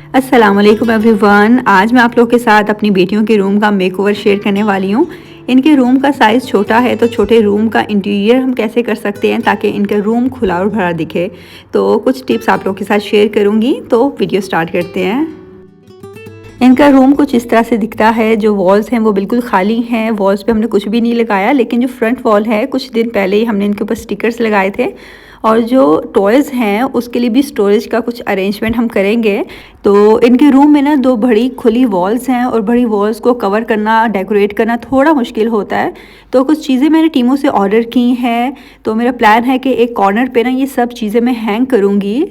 अस्सलामुअलैकुम एवरीवन। आज मैं आप लोगों के साथ अपनी बेटियों के रूम का मेकओवर शेयर करने वाली हूँ। इनके रूम का साइज़ छोटा है, तो छोटे रूम का इंटीरियर हम कैसे कर सकते हैं ताकि इनका रूम खुला और भरा दिखे। तो कुछ टिप्स आप लोगों के साथ शेयर करूँगी, तो वीडियो स्टार्ट करते हैं। इनका रूम कुछ इस तरह से दिखता है। जो वॉल्स हैं वो बिल्कुल खाली हैं, वॉल्स पे हमने कुछ भी नहीं लगाया, लेकिन जो फ्रंट वॉल है कुछ दिन पहले ही हमने इनके ऊपर स्टिकर्स लगाए थे। और जो टॉयज़ हैं उसके लिए भी स्टोरेज का कुछ अरेंजमेंट हम करेंगे। तो इनके रूम में ना 2 बड़ी खुली वॉल्स हैं और बड़ी वॉल्स को कवर करना, डेकोरेट करना थोड़ा मुश्किल होता है। तो कुछ चीज़ें मैंने टीमों से ऑर्डर की हैं। तो मेरा प्लान है कि एक कॉर्नर पे ना ये सब चीज़ें मैं हैंग करूँगी।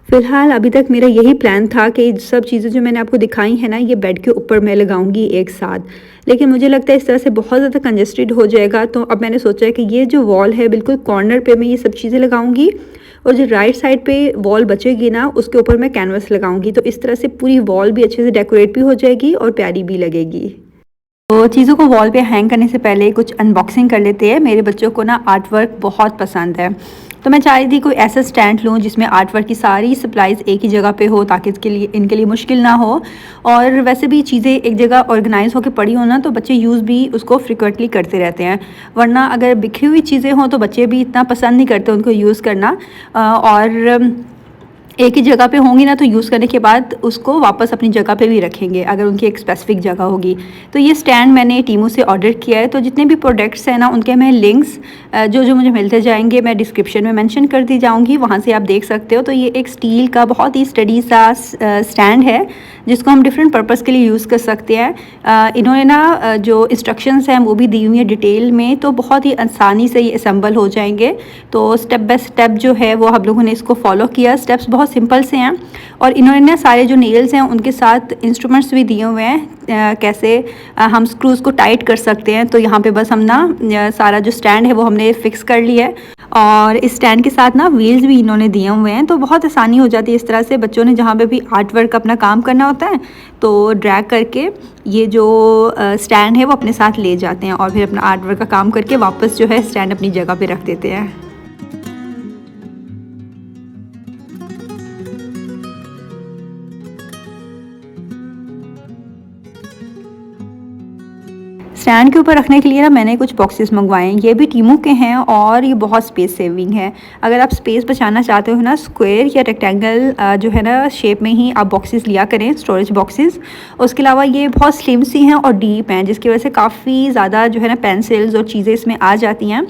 फ़िलहाल अभी तक मेरा यही प्लान था कि सब चीज़ें जो मैंने आपको दिखाई हैं ना, ये बेड के ऊपर मैं लगाऊंगी एक साथ। लेकिन मुझे लगता है इस तरह से बहुत ज़्यादा कंजस्टेड हो जाएगा, तो अब मैंने सोचा है कि ये जो वॉल है बिल्कुल कॉर्नर पे मैं ये सब चीज़ें लगाऊंगी, और जो राइट साइड पे वॉल बचेगी ना उसके ऊपर मैं कैनवस लगाऊंगी। तो इस तरह से पूरी वॉल भी अच्छे से डेकोरेट भी हो जाएगी और प्यारी भी लगेगी। तो चीज़ों को वॉल पे हैंग करने से पहले कुछ अनबॉक्सिंग कर लेते हैं। मेरे बच्चों को ना आर्ट वर्क बहुत पसंद है, तो मैं चाह रही थी कोई ऐसा स्टैंड लूँ जिसमें आर्ट वर्क की सारी सप्लाईज़ एक ही जगह पे हो, ताकि इनके लिए मुश्किल ना हो। और वैसे भी चीज़ें एक जगह ऑर्गेनाइज होकर पड़ी हो ना, तो बच्चे यूज़ भी उसको फ्रिक्वेंटली करते रहते हैं। वरना अगर बिखरी हुई चीज़ें हों तो बच्चे भी इतना पसंद नहीं करते उनको यूज़ करना। और एक ही जगह पे होंगी ना, तो यूज़ करने के बाद उसको वापस अपनी जगह पे भी रखेंगे अगर उनकी एक स्पेसिफिक जगह होगी। तो ये स्टैंड मैंने टीमू से ऑर्डर किया है। तो जितने भी प्रोडक्ट्स हैं ना उनके मैं लिंक्स जो जो मुझे मिलते जाएंगे मैं डिस्क्रिप्शन में मेंशन कर दी जाऊंगी, वहाँ से आप देख सकते हो। तो ये एक स्टील का बहुत ही स्टडी सा स्टैंड है जिसको हम डिफरेंट पर्पज़ के लिए यूज़ कर सकते हैं। इन्होंने ना जो इंस्ट्रक्शंस हैं वो भी दी हुई है डिटेल में, तो बहुत ही आसानी से ये असेंबल हो जाएंगे। तो स्टेप बाय स्टेप जो है वो हम लोगों ने इसको फॉलो किया। स्टेप्स बहुत सिंपल से हैं, और इन्होंने ना सारे जो नेल्स हैं उनके साथ इंस्ट्रूमेंट्स भी दिए हुए हैं कैसे हम स्क्रूज़ को टाइट कर सकते हैं। तो यहाँ पे बस हम ना सारा जो स्टैंड है वो हमने फिक्स कर लिया है, और इस स्टैंड के साथ ना व्हील्स भी इन्होंने दिए हुए हैं। तो बहुत आसानी हो जाती है इस तरह से। बच्चों ने जहाँ पे भी आर्ट वर्क अपना काम करना होता है तो ड्रैग करके ये जो स्टैंड है वो अपने साथ ले जाते हैं, और फिर अपना आर्ट वर्क का काम करके वापस जो है स्टैंड अपनी जगह पे रख देते हैं। स्टैंड के ऊपर रखने के लिए ना मैंने कुछ बॉक्सेस मंगवाए हैं। ये भी टीमू के हैं और ये बहुत स्पेस सेविंग है। अगर आप स्पेस बचाना चाहते हो ना, स्क्वायर या रेक्टेंगल जो है ना शेप में ही आप बॉक्सेस लिया करें, स्टोरेज बॉक्सेस। उसके अलावा ये बहुत स्लिम सी हैं और डीप हैं, जिसकी वजह से काफ़ी ज़्यादा जो है ना पेंसिल्स और चीज़ें इसमें आ जाती हैं।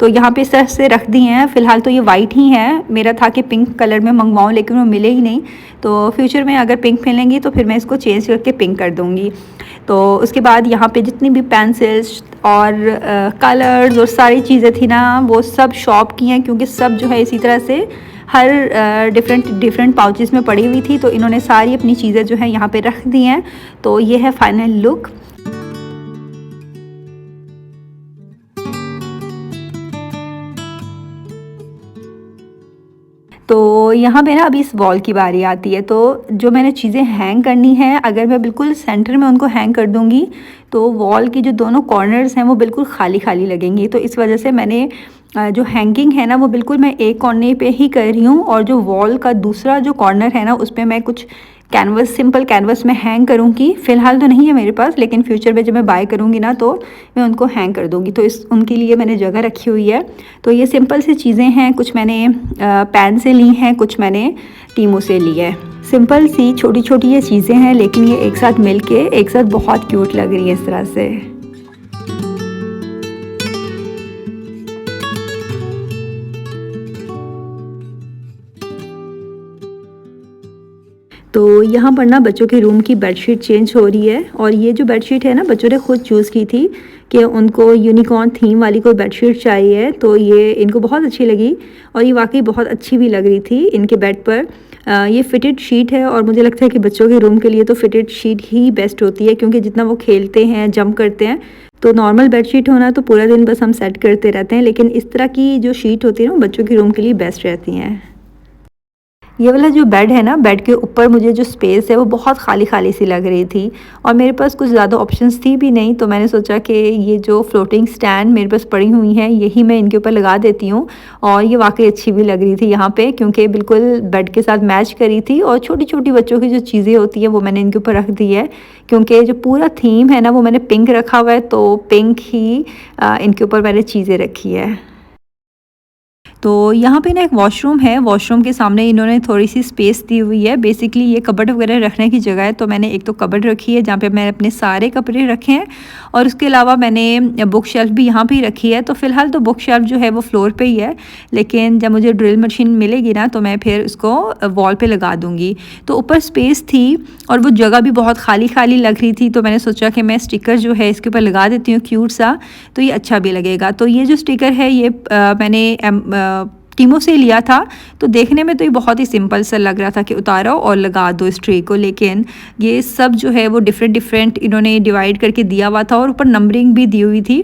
तो यहाँ पे इस तरह से रख दी हैं। फ़िलहाल तो ये वाइट ही है। मेरा था कि पिंक कलर में मंगवाऊँ, लेकिन वो मिले ही नहीं। तो फ्यूचर में अगर पिंक मिलेंगी तो फिर मैं इसको चेंज करके पिंक कर दूँगी। तो उसके बाद यहाँ पे जितनी भी पेंसिल्स और कलर्स और सारी चीज़ें थी ना, वो सब शॉप की हैं, क्योंकि सब जो है इसी तरह से हर डिफरेंट पाउचेस में पड़ी हुई थी। तो इन्होंने सारी अपनी चीज़ें जो है यहाँ पे रख दी हैं। तो ये है फाइनल लुक। तो यहाँ पे ना अभी इस वॉल की बारी आती है। तो जो मैंने चीज़ें हैंग करनी है, अगर मैं बिल्कुल सेंटर में उनको हैंग कर दूँगी तो वॉल की जो दोनों कॉर्नर्स हैं वो बिल्कुल खाली खाली लगेंगी। तो इस वजह से मैंने जो हैंगिंग है ना वो बिल्कुल मैं एक कोने पे ही कर रही हूँ, और जो वॉल का दूसरा जो कॉर्नर है ना उस पर मैं कुछ कैनवस, सिंपल कैनवस में हैंग करूँगी। फ़िलहाल तो नहीं है मेरे पास, लेकिन फ्यूचर में जब मैं बाय करूँगी ना तो मैं उनको हैंग कर दूँगी। तो इस उनके लिए मैंने जगह रखी हुई है। तो ये सिंपल सी चीज़ें हैं, कुछ मैंने पैन से ली हैं, कुछ मैंने टीमो से ली है। सिंपल सी छोटी छोटी ये चीज़ें हैं, लेकिन ये एक साथ मिल के एक साथ बहुत क्यूट लग रही है इस तरह से। तो यहाँ पर ना बच्चों के रूम की बेडशीट चेंज हो रही है, और ये जो बेडशीट है ना बच्चों ने खुद चूज़ की थी कि उनको यूनिकॉर्न थीम वाली कोई बेडशीट चाहिए। तो ये इनको बहुत अच्छी लगी, और ये वाकई बहुत अच्छी भी लग रही थी इनके बेड पर। ये फिटेड शीट है, और मुझे लगता है कि बच्चों के रूम के लिए तो फिटेड शीट ही बेस्ट होती है, क्योंकि जितना वो खेलते हैं, जंप करते हैं। तो नॉर्मल बेडशीट होना तो पूरा दिन बस हम सेट करते रहते हैं, लेकिन इस तरह की जो शीट होती है ना बच्चों के रूम के लिए बेस्ट रहती हैं। ये वाला जो बेड है ना, बेड के ऊपर मुझे जो स्पेस है वो बहुत खाली खाली सी लग रही थी और मेरे पास कुछ ज़्यादा ऑप्शंस थी भी नहीं। तो मैंने सोचा कि ये जो फ्लोटिंग स्टैंड मेरे पास पड़ी हुई हैं यही मैं इनके ऊपर लगा देती हूँ। और ये वाकई अच्छी भी लग रही थी यहाँ पे, क्योंकि बिल्कुल बेड के साथ मैच करी थी। और छोटी छोटी बच्चों की जो चीज़ें होती हैं वो मैंने इनके ऊपर रख दी है, क्योंकि जो पूरा थीम है ना वो मैंने पिंक रखा हुआ है, तो पिंक ही इनके ऊपर मैंने चीज़ें रखी है। तो यहाँ पे ना एक वॉशरूम है, वॉशरूम के सामने इन्होंने थोड़ी सी स्पेस दी हुई है। बेसिकली ये कबर्ड वगैरह रखने की जगह है, तो मैंने एक तो कबर्ड रखी है जहाँ पे मैंने अपने सारे कपड़े रखे हैं, और उसके अलावा मैंने बुक शेल्फ भी यहाँ पे ही रखी है। तो फ़िलहाल तो बुक शेल्फ जो है वो फ्लोर पे ही है, लेकिन जब मुझे ड्रिल मशीन मिलेगी ना तो मैं फिर उसको वॉल पे लगा दूँगी। तो ऊपर स्पेस थी और वो जगह भी बहुत खाली खाली लग रही थी, तो मैंने सोचा कि मैं स्टिकर जो है इसके ऊपर लगा देती हूँ क्यूट सा, तो ये अच्छा भी लगेगा। तो ये जो स्टिकर है ये मैंने टीमों से लिया था। तो देखने में तो ये बहुत ही सिंपल सा लग रहा था कि उतारो और लगा दो इस ट्री को, लेकिन ये सब जो है वो डिफरेंट डिफरेंट इन्होंने डिवाइड करके दिया हुआ था और ऊपर नंबरिंग भी दी हुई थी।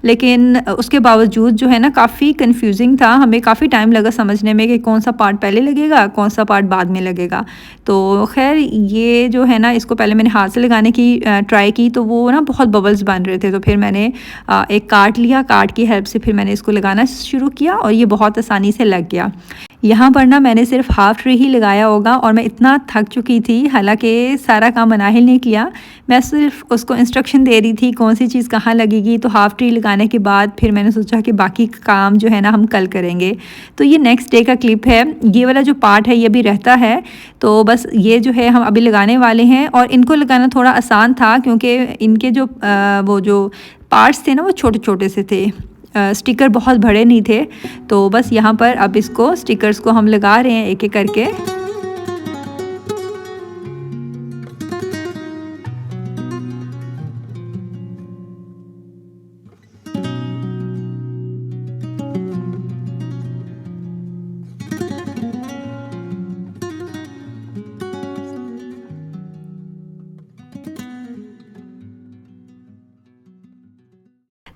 लेकिन उसके बावजूद जो है ना काफ़ी कंफ्यूजिंग था, हमें काफ़ी टाइम लगा समझने में कि कौन सा पार्ट पहले लगेगा कौन सा पार्ट बाद में लगेगा। तो खैर ये जो है ना इसको पहले मैंने हाथ से लगाने की ट्राई की, तो वो ना बहुत बबल्स बन रहे थे। तो फिर मैंने एक कार्ड लिया, कार्ड की हेल्प से फिर मैंने इसको लगाना शुरू किया और ये बहुत आसानी से लग गया। यहाँ पर ना मैंने सिर्फ हाफ़ ट्री ही लगाया होगा और मैं इतना थक चुकी थी, हालांकि सारा काम मनाहिल ने किया, मैं सिर्फ उसको इंस्ट्रक्शन दे रही थी कौन सी चीज़ कहाँ लगेगी। तो हाफ़ ट्री लगाने के बाद फिर मैंने सोचा कि बाकी काम जो है ना हम कल करेंगे। तो ये नेक्स्ट डे का क्लिप है, ये वाला जो पार्ट है ये भी रहता है। तो बस ये जो है हम अभी लगाने वाले हैं, और इनको लगाना थोड़ा आसान था क्योंकि इनके जो वो जो पार्ट्स थे ना वो छोटे छोटे से थे, स्टिकर बहुत बड़े नहीं थे। तो बस यहाँ पर अब इसको स्टिकर्स को हम लगा रहे हैं एक एक करके।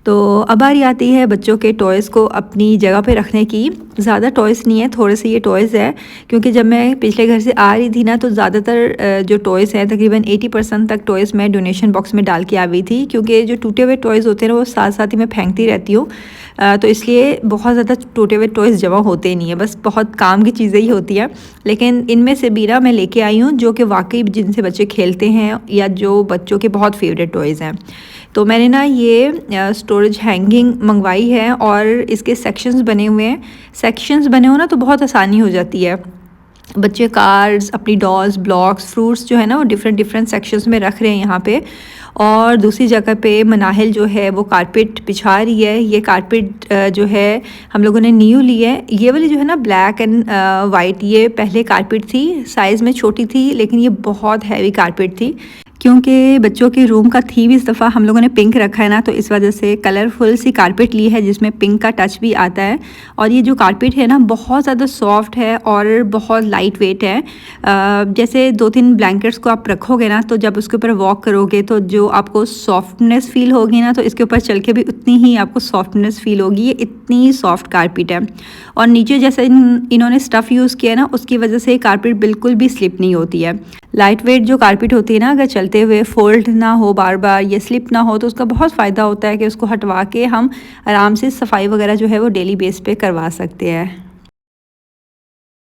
तो अब बारी आती है बच्चों के टॉयज़ को अपनी जगह पे रखने की। ज़्यादा टॉयज़ नहीं है, थोड़े से ये टॉयज़ है, क्योंकि जब मैं पिछले घर से आ रही थी ना तो ज़्यादातर जो टॉयज़ हैं तकरीबन 80% तक टॉयज़ मैं डोनेशन बॉक्स में डाल के आ गई थी, क्योंकि जो टूटे हुए टॉयज़ होते हैं ना वो साथ साथ ही मैं फेंकती रहती हूँ। तो इसलिए बहुत ज़्यादा टूटे हुए टॉयज़ जमा होते नहीं है, बस बहुत काम की चीज़ें ही होती हैं। लेकिन इनमें से भी ना मैं लेके आई हूँ जो कि वाकई जिनसे बच्चे खेलते हैं या जो बच्चों के बहुत फेवरेट टॉयज़ हैं। तो मैंने ना ये स्टोरेज हैंगिंग मंगवाई है और इसके सेक्शंस बने हुए हैं। सेक्शंस बने हो ना तो बहुत आसानी हो जाती है। बच्चे कार्ड्स, अपनी डॉल्स, ब्लॉक्स, फ्रूट्स जो है ना वो डिफरेंट डिफरेंट सेक्शंस में रख रहे हैं यहाँ पे। और दूसरी जगह पे मनाहिल जो है वो कारपेट बिछा रही है। ये कारपेट जो है हम लोगों ने न्यू ली है। ये वाली जो है ना ब्लैक एंड वाइट, ये पहले कारपेट थी, साइज़ में छोटी थी लेकिन ये बहुत हैवी कारपेट थी। क्योंकि बच्चों के रूम का थीम इस दफ़ा हम लोगों ने पिंक रखा है ना, तो इस वजह से कलरफुल सी कारपेट ली है जिसमें पिंक का टच भी आता है। और ये जो कारपेट है ना बहुत ज़्यादा सॉफ्ट है और बहुत लाइट वेट है। जैसे 2-3 ब्लैंकेट्स को आप रखोगे ना तो जब उसके ऊपर वॉक करोगे तो जो आपको सॉफ्टनेस फ़ील होगी ना, तो इसके ऊपर चल के भी उतनी ही आपको सॉफ्टनेस फ़ील होगी। ये इतनी सॉफ्ट कारपेट है। और नीचे जैसे इन्होंने स्टफ़ यूज़ किया है ना, उसकी वजह से कारपेट बिल्कुल भी स्लिप नहीं होती है। लाइट वेट जो कारपेट होती है ना, अगर चलते हुए फोल्ड ना हो बार बार या स्लिप ना हो, तो उसका बहुत फ़ायदा होता है कि उसको हटवा के हम आराम से सफाई वगैरह जो है वो डेली बेस पे करवा सकते हैं।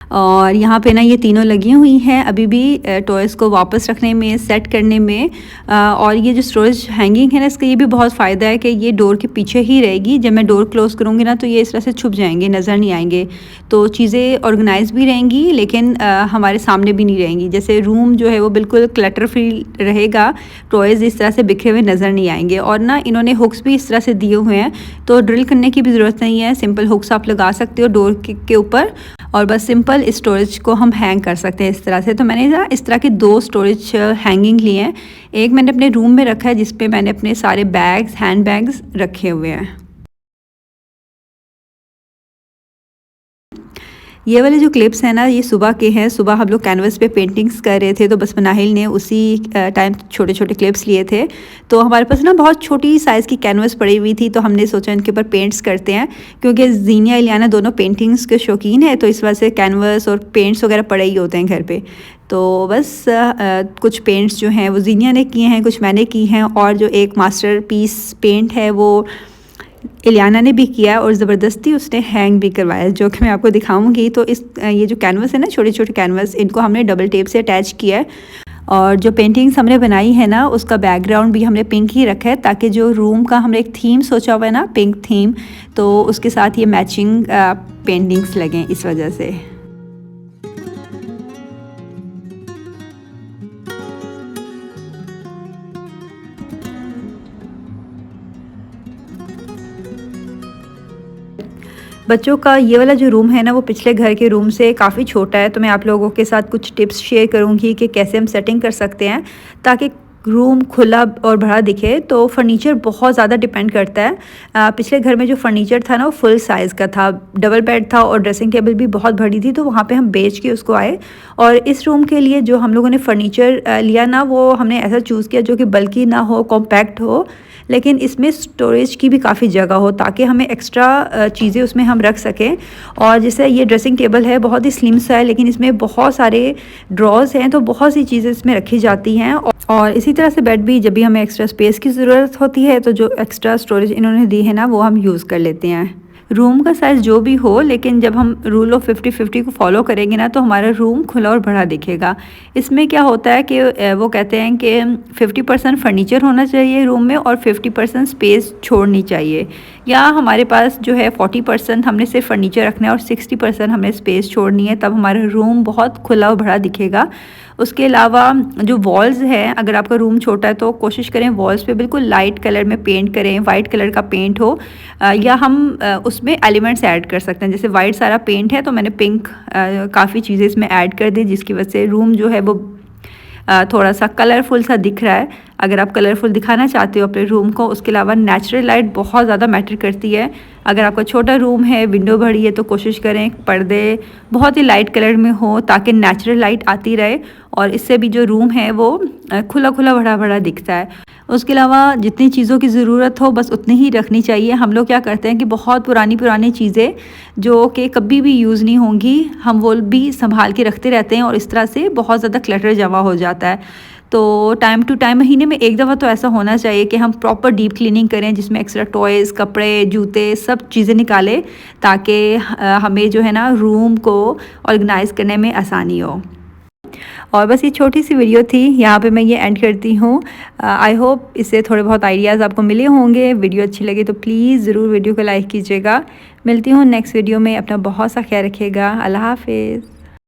और यहाँ पे ना ये तीनों लगी हुई हैं अभी भी टॉयज़ को वापस रखने में, सेट करने में। और ये जो स्टोरेज हैंगिंग है ना, इसका ये भी बहुत फ़ायदा है कि ये डोर के पीछे ही रहेगी। जब मैं डोर क्लोज़ करूँगी ना तो ये इस तरह से छुप जाएंगे, नज़र नहीं आएंगे। तो चीज़ें ऑर्गेनाइज भी रहेंगी लेकिन हमारे सामने भी नहीं रहेंगी। जैसे रूम जो है वो बिल्कुल क्लटर फ्री रहेगा, टॉयज़ इस तरह से बिखरे हुए नज़र नहीं आएंगे। और ना इन्होंने हुक्स भी इस तरह से दिए हुए हैं, तो ड्रिल करने की भी ज़रूरत नहीं है। सिंपल हुक्स आप लगा सकते हो डोर के ऊपर और बस सिंपल स्टोरेज को हम हैंग कर सकते हैं इस तरह से। तो मैंने ना इस तरह के 2 स्टोरेज हैंगिंग लिए हैं। एक मैंने अपने रूम में रखा है जिस पे मैंने अपने सारे बैग्स, हैंड बैग्स रखे हुए हैं। ये वाले जो क्लिप्स हैं ना, ये सुबह के हैं। सुबह हम लोग कैनवस पे पेंटिंग्स कर रहे थे, तो बस मनाहिल ने उसी टाइम छोटे छोटे क्लिप्स लिए थे। तो हमारे पास ना बहुत छोटी साइज़ की कैनवस पड़ी हुई थी, तो हमने सोचा इनके ऊपर पेंट्स करते हैं, क्योंकि ज़ीनिया इलियाना दोनों पेंटिंग्स के शौकीन है, तो इस वजह से कैनवस और पेंट्स वगैरह पड़े ही होते हैं घर पे। तो बस कुछ पेंट्स जो हैं वो ज़ीनिया ने किए हैं, कुछ मैंने की हैं, और जो एक मास्टर पीस पेंट है वो इलियाना ने भी किया और ज़बरदस्ती उसने हैंग भी करवाया, जो कि मैं आपको दिखाऊंगी। तो ये जो कैनवस है ना, छोटे छोटे कैनवस, इनको हमने डबल टेप से अटैच किया है, और जो पेंटिंग्स हमने बनाई है ना, उसका बैकग्राउंड भी हमने पिंक ही रखा है, ताकि जो रूम का हमने एक थीम सोचा हुआ है ना, पिंक थीम, तो उसके साथ ये मैचिंग पेंटिंग्स लगें, इस वजह से। बच्चों का ये वाला जो रूम है ना, वो पिछले घर के रूम से काफ़ी छोटा है, तो मैं आप लोगों के साथ कुछ टिप्स शेयर करूँगी कि कैसे हम सेटिंग कर सकते हैं ताकि रूम खुला और बड़ा दिखे। तो फर्नीचर बहुत ज़्यादा डिपेंड करता है। पिछले घर में जो फर्नीचर था ना, वो फुल साइज़ का था, डबल बेड था और ड्रेसिंग टेबल भी बहुत बड़ी थी, तो वहाँ पे हम बेच के उसको आए। और इस रूम के लिए जो हम लोगों ने फर्नीचर लिया ना, वो हमने ऐसा चूज़ किया जो कि बल्कि ना हो, कॉम्पैक्ट हो, लेकिन इसमें स्टोरेज की भी काफ़ी जगह हो, ताकि हमें एक्स्ट्रा चीज़ें उसमें हम रख सकें। और जैसे ये ड्रेसिंग टेबल है, बहुत ही स्लिम सा है, लेकिन इसमें बहुत सारे ड्रॉज हैं, तो बहुत सी चीज़ें इसमें रखी जाती हैं। और इसी तरह से बेड भी, जब भी हमें एक्स्ट्रा स्पेस की ज़रूरत होती है, तो जो एक्स्ट्रा स्टोरेज इन्होंने दी है ना, वो हम यूज़ कर लेते हैं। रूम का साइज़ जो भी हो, लेकिन जब हम रूल ऑफ 50-50 को फॉलो करेंगे ना, तो हमारा रूम खुला और बड़ा दिखेगा। इसमें क्या होता है कि वो कहते हैं कि 50% फर्नीचर होना चाहिए रूम में और 50% स्पेस छोड़नी चाहिए, या हमारे पास जो है 40% हमने सिर्फ फर्नीचर रखना है और 60% हमें स्पेस छोड़नी है, तब हमारा रूम बहुत खुला और बड़ा दिखेगा। उसके अलावा जो वॉल्स हैं, अगर आपका रूम छोटा है तो कोशिश करें वॉल्स पे बिल्कुल लाइट कलर में पेंट करें, वाइट कलर का पेंट हो, या हम उसमें एलिमेंट्स ऐड कर सकते हैं। जैसे वाइट सारा पेंट है, तो मैंने पिंक काफ़ी चीज़ें इसमें ऐड कर दी, जिसकी वजह से रूम जो है वो थोड़ा सा कलरफुल सा दिख रहा है। अगर आप कलरफुल दिखाना चाहते हो अपने रूम को, उसके अलावा नेचुरल लाइट बहुत ज़्यादा मैटर करती है। अगर आपका छोटा रूम है, विंडो बड़ी है, तो कोशिश करें पर्दे बहुत ही लाइट कलर में हो, ताकि नेचुरल लाइट आती रहे, और इससे भी जो रूम है वो खुला खुला बड़ा बड़ा दिखता है। उसके अलावा जितनी चीज़ों की ज़रूरत हो बस उतनी ही रखनी चाहिए। हम लोग क्या करते हैं कि बहुत पुरानी पुरानी चीज़ें जो कि कभी भी यूज़ नहीं होंगी, हम वो भी संभाल के रखते रहते हैं, और इस तरह से बहुत ज़्यादा क्लटर जमा हो जाता है। तो टाइम टू टाइम, महीने में एक दफ़ा तो ऐसा होना चाहिए कि हम प्रॉपर डीप क्लीनिंग करें, जिसमें एक्स्ट्रा टॉयज़, कपड़े, जूते, सब चीज़ें निकालें, ताकि हमें जो है ना रूम को ऑर्गेनाइज़ करने में आसानी हो। और बस ये छोटी सी वीडियो थी, यहाँ पे मैं ये एंड करती हूँ। आई होप इससे थोड़े बहुत आइडियाज़ आपको मिले होंगे। वीडियो अच्छी लगे तो प्लीज़ ज़रूर वीडियो को लाइक कीजिएगा। मिलती हूँ नेक्स्ट वीडियो में। अपना बहुत सा ख्याल रखिएगा। अल्लाह हाफिज़।